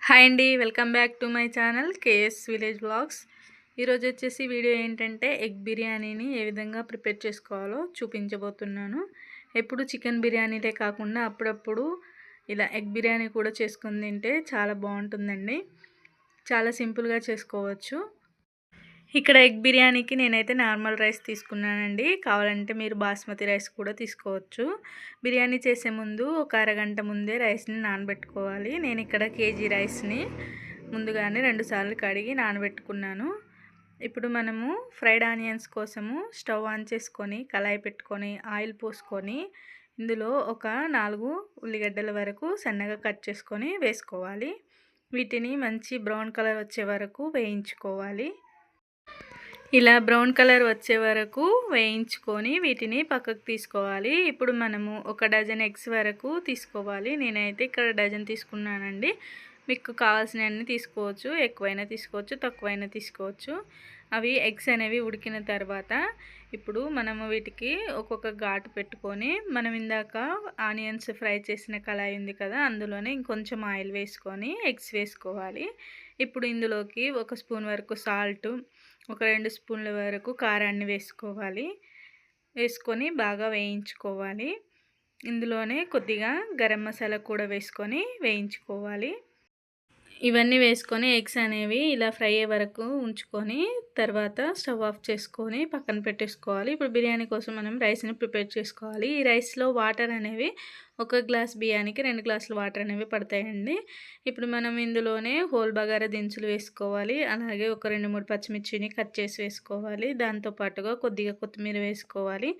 Hi అండి, welcome back to my channel KS village blogs. ఈరోజు వచ్చేసి వీడియో ఏంటంటే ఎగ్ బిర్యానీని ఏ విధంగా ప్రిపేర్ చేసుకోవాలో చూపించబోతున్నాను. ఎప్పుడు చికెన్ బిర్యానీలే కాకుండా అప్పుడప్పుడు ఇలా ఎగ్ బిర్యానీ కూడా చేసుకొని తింటే చాలా బాగుంటుందండి. చాలా సింపుల్గా చేసుకోవచ్చు. ఇక్కడ ఎగ్ బిర్యానీకి నేనైతే నార్మల్ రైస్ తీసుకున్నానండి. కావాలంటే మీరు బాస్మతి రైస్ కూడా తీసుకోవచ్చు. బిర్యానీ చేసే ముందు ఒక అరగంట ముందే రైస్ని నానబెట్టుకోవాలి. నేను ఇక్కడ కేజీ రైస్ని ముందుగానే 2 సార్లు కడిగి నానబెట్టుకున్నాను. ఇప్పుడు మనము ఫ్రైడ్ ఆనియన్స్ కోసము స్టవ్ ఆన్ చేసుకొని కళాయి పెట్టుకొని ఆయిల్ పోసుకొని ఇందులో ఒక 4 ఉల్లిగడ్డల వరకు సన్నగా కట్ చేసుకొని వేసుకోవాలి. వీటిని మంచి బ్రౌన్ కలర్ వచ్చే వరకు వేయించుకోవాలి. ఇలా బ్రౌన్ కలర్ వచ్చే వరకు వేయించుకొని వీటిని పక్కకు తీసుకోవాలి. ఇప్పుడు మనము ఒక డజన్ ఎగ్స్ వరకు తీసుకోవాలి. నేనైతే ఇక్కడ డజన్ తీసుకున్నానండి. మీకు కావాల్సినవన్నీ తీసుకోవచ్చు. ఎక్కువైనా తీసుకోవచ్చు, తక్కువైనా తీసుకోవచ్చు. అవి ఎగ్స్ అనేవి ఉడికిన తర్వాత ఇప్పుడు మనము వీటికి ఒక్కొక్క ఘాటు పెట్టుకొని మనం ఇందాక ఆనియన్స్ ఫ్రై చేసిన కళాయి ఉంది కదా, అందులోనే ఇంకొంచెం ఆయిల్ వేసుకొని ఎగ్స్ వేసుకోవాలి. ఇప్పుడు ఇందులోకి 1 స్పూన్ వరకు సాల్ట్, ఒక 2 స్పూన్ల వరకు కారాన్ని వేసుకోవాలి. వేసుకొని బాగా వేయించుకోవాలి. ఇందులోనే కొద్దిగా గరం మసాలా కూడా వేసుకొని వేయించుకోవాలి. ఇవన్నీ వేసుకొని ఎగ్స్ అనేవి ఇలా ఫ్రై అయ్యే వరకు ఉంచుకొని తర్వాత స్టవ్ ఆఫ్ చేసుకొని పక్కన పెట్టేసుకోవాలి. ఇప్పుడు బిర్యానీ కోసం మనం రైస్ని ప్రిపేర్ చేసుకోవాలి. ఈ రైస్లో వాటర్ అనేవి 1 గ్లాస్ బియ్యానికి 2 గ్లాసులు వాటర్ అనేవి పడతాయండి. ఇప్పుడు మనం ఇందులోనే హోల్ బగారా దినుసులు వేసుకోవాలి. అలాగే ఒక 2-3 పచ్చిమిర్చిని కట్ చేసి వేసుకోవాలి. దాంతోపాటుగా కొద్దిగా కొత్తిమీర వేసుకోవాలి.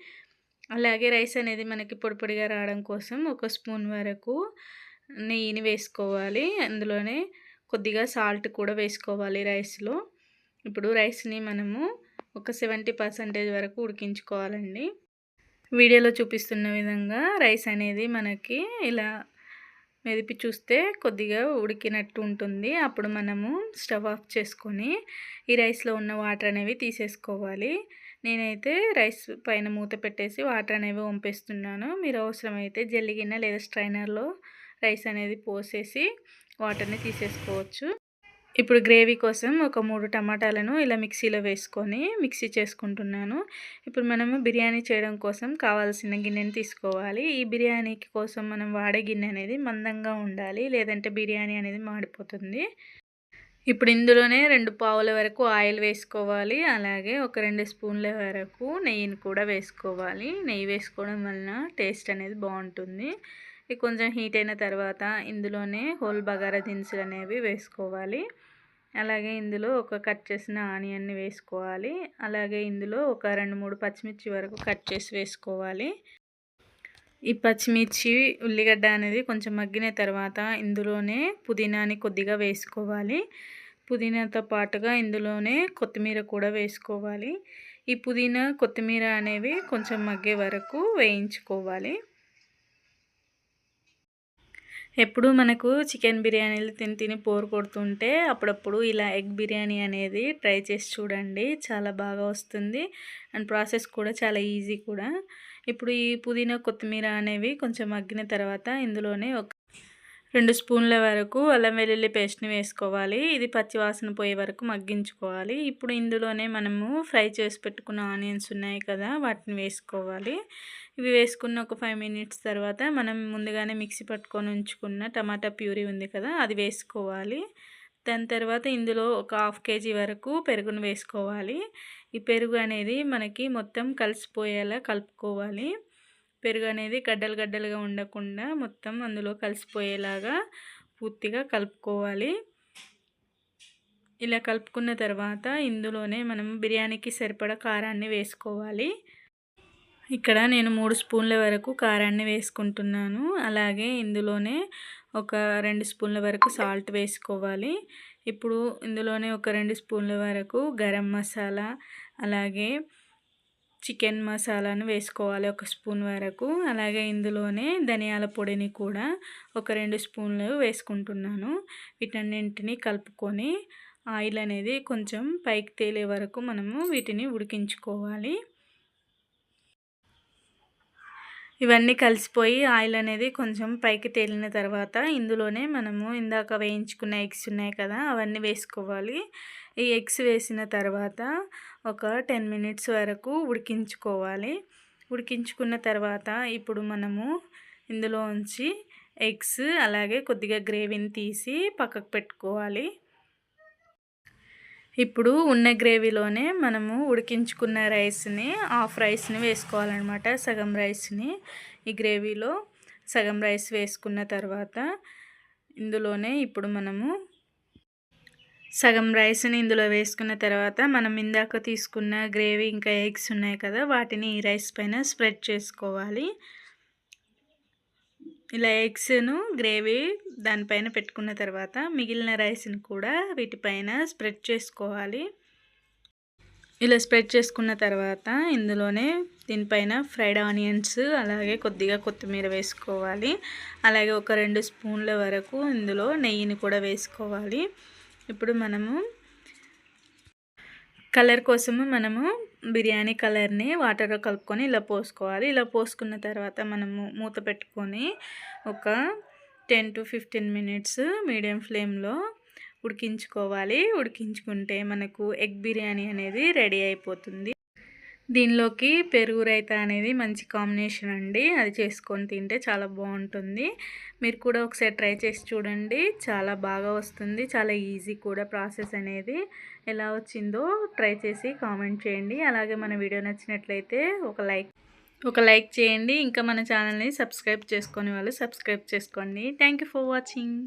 అలాగే రైస్ అనేది మనకి పొడి పొడిగా రావడం కోసం 1 స్పూన్ వరకు నెయ్యిని వేసుకోవాలి. అందులోనే కొద్దిగా సాల్ట్ కూడా వేసుకోవాలి రైస్లో. ఇప్పుడు రైస్ని మనము ఒక 70% వరకు ఉడికించుకోవాలండి. వీడియోలో చూపిస్తున్న విధంగా రైస్ అనేది మనకి ఇలా మెదిపి చూస్తే కొద్దిగా ఉడికినట్టు ఉంటుంది. అప్పుడు మనము స్టవ్ ఆఫ్ చేసుకొని ఈ రైస్లో ఉన్న వాటర్ అనేవి తీసేసుకోవాలి. నేనైతే రైస్ పైన మూత పెట్టేసి వాటర్ అనేవి వంపేస్తున్నాను. మీరు అవసరమైతే జల్లిగిన్నె లేదా స్ట్రైనర్లో రైస్ అనేది పోసేసి వాటర్ని తీసేసుకోవచ్చు. ఇప్పుడు గ్రేవీ కోసం ఒక 3 టమాటాలను ఇలా మిక్సీలో వేసుకొని మిక్సీ చేసుకుంటున్నాను. ఇప్పుడు మనము బిర్యానీ చేయడం కోసం కావాల్సిన గిన్నెని తీసుకోవాలి. ఈ బిర్యానీకి కోసం మనం వాడే గిన్నె అనేది మందంగా ఉండాలి, లేదంటే బిర్యానీ అనేది మాడిపోతుంది. ఇప్పుడు ఇందులోనే 2 పావుల వరకు ఆయిల్ వేసుకోవాలి. అలాగే ఒక 2 స్పూన్ల వరకు నెయ్యిని కూడా వేసుకోవాలి. నెయ్యి వేసుకోవడం వలన టేస్ట్ అనేది బాగుంటుంది. ఇది కొంచెం హీట్ అయిన తర్వాత ఇందులోనే హోల్ బగారా దినుసులు అనేవి వేసుకోవాలి. అలాగే ఇందులో ఒక కట్ చేసిన ఆనియన్ని వేసుకోవాలి. అలాగే ఇందులో ఒక 2-3 పచ్చిమిర్చి వరకు కట్ చేసి వేసుకోవాలి. ఈ పచ్చిమిర్చి ఉల్లిగడ్డ అనేది కొంచెం మగ్గిన తర్వాత ఇందులోనే పుదీనాని కొద్దిగా వేసుకోవాలి. పుదీనాతో పాటుగా ఇందులోనే కొత్తిమీర కూడా వేసుకోవాలి. ఈ పుదీనా కొత్తిమీర అనేవి కొంచెం మగ్గే వరకు వేయించుకోవాలి. ఎప్పుడు మనకు చికెన్ బిర్యానీలు తిని బోర్ కొడుతుంటే అప్పుడప్పుడు ఇలా ఎగ్ బిర్యానీ అనేది ట్రై చేసి చూడండి. చాలా బాగా వస్తుంది అండ్ ప్రాసెస్ కూడా చాలా ఈజీ కూడా. ఇప్పుడు ఈ పుదీనా కొత్తిమీర అనేవి కొంచెం మగ్గిన తర్వాత ఇందులోనే ఒక 2 స్పూన్ల వరకు అల్లం వెల్లుల్లి పేస్ట్ని వేసుకోవాలి. ఇది పచ్చి వాసన పోయే వరకు మగ్గించుకోవాలి. ఇప్పుడు ఇందులోనే మనము ఫ్రై చేసి పెట్టుకున్న ఆనియన్స్ ఉన్నాయి కదా, వాటిని వేసుకోవాలి. ఇవి వేసుకున్న ఒక 5 మినిట్స్ తర్వాత మనం ముందుగానే మిక్సీ పట్టుకొని ఉంచుకున్న టమాటా ప్యూరీ ఉంది కదా, అది వేసుకోవాలి. దాని తర్వాత ఇందులో ఒక 1/2 కేజీ వరకు పెరుగును వేసుకోవాలి. ఈ పెరుగు అనేది మనకి మొత్తం కలిసిపోయేలా కలుపుకోవాలి. పెరుగు అనేది గడ్డలు గడ్డలుగా ఉండకుండా మొత్తం అందులో కలిసిపోయేలాగా పూర్తిగా కలుపుకోవాలి. ఇలా కలుపుకున్న తర్వాత ఇందులోనే మనం బిర్యానీకి సరిపడా కారాన్ని వేసుకోవాలి. ఇక్కడ నేను 3 స్పూన్ల వరకు కారాన్ని వేసుకుంటున్నాను. అలాగే ఇందులోనే ఒక 2 స్పూన్ల వరకు సాల్ట్ వేసుకోవాలి. ఇప్పుడు ఇందులోనే ఒక 2 స్పూన్ల వరకు గరం మసాలా, అలాగే చికెన్ మసాలాను వేసుకోవాలి 1 స్పూన్ వరకు. అలాగే ఇందులోనే ధనియాల పొడిని కూడా ఒక 2 స్పూన్లు వేసుకుంటున్నాను. వీటన్నింటినీ కలుపుకొని ఆయిల్ అనేది కొంచెం పైకి తేలే వరకు మనము వీటిని ఉడికించుకోవాలి. ఇవన్నీ కలిసిపోయి ఆయిల్ అనేది కొంచెం పైకి తేలిన తర్వాత ఇందులోనే మనము ఇందాక వేయించుకున్న ఎగ్స్ ఉన్నాయి కదా, అవన్నీ వేసుకోవాలి. ఈ ఎగ్స్ వేసిన తర్వాత ఒక 10 మినిట్స్ వరకు ఉడికించుకోవాలి. ఉడికించుకున్న తర్వాత ఇప్పుడు మనము ఇందులోంచి ఎగ్స్ అలాగే కొద్దిగా గ్రేవీని తీసి పక్కకు పెట్టుకోవాలి. ఇప్పుడు ఉన్న గ్రేవీలోనే మనము ఉడికించుకున్న రైస్ని, హాఫ్ రైస్ని వేసుకోవాలన్నమాట. సగం రైస్ని ఈ గ్రేవీలో సగం రైస్ వేసుకున్న తర్వాత ఇందులోనే ఇప్పుడు మనము సగం రైస్ని ఇందులో వేసుకున్న తర్వాత మనం ఇందాక తీసుకున్న గ్రేవీ ఇంకా ఎగ్స్ ఉన్నాయి కదా, వాటిని ఈ రైస్ పైన స్ప్రెడ్ చేసుకోవాలి. ఇలా ఎగ్స్ను గ్రేవీ దానిపైన పెట్టుకున్న తర్వాత మిగిలిన రైస్ని కూడా వీటిపైన స్ప్రెడ్ చేసుకోవాలి. ఇలా స్ప్రెడ్ చేసుకున్న తర్వాత ఇందులోనే దీనిపైన ఫ్రైడ్ ఆనియన్స్ అలాగే కొద్దిగా కొత్తిమీర వేసుకోవాలి. అలాగే ఒక 2 స్పూన్ల వరకు ఇందులో నెయ్యిని కూడా వేసుకోవాలి. ఇప్పుడు మనము కలర్ కోసము మనము బిర్యానీ కలర్ని వాటర్లో కలుపుకొని ఇలా పోసుకోవాలి. ఇలా పోసుకున్న తర్వాత మనము మూత పెట్టుకొని ఒక 10 to 15 మినిట్స్ మీడియం ఫ్లేమ్లో ఉడికించుకోవాలి. ఉడికించుకుంటే మనకు ఎగ్ బిర్యానీ అనేది రెడీ అయిపోతుంది. దీనిలోకి పెరుగు రైతా అనేది మంచి కాంబినేషన్ అండి. అది చేసుకొని తింటే చాలా బాగుంటుంది. మీరు కూడా ఒకసారి ట్రై చేసి చూడండి, చాలా బాగా వస్తుంది. చాలా ఈజీ కూడా ప్రాసెస్ అనేది. ఎలా వచ్చిందో ట్రై చేసి కామెంట్ చేయండి. అలాగే మన వీడియో నచ్చినట్లయితే ఒక లైక్ చేయండి. ఇంకా మన ఛానల్ని సబ్స్క్రైబ్ చేసుకొని వాళ్ళు సబ్స్క్రైబ్ చేసుకోండి. Thank you for watching.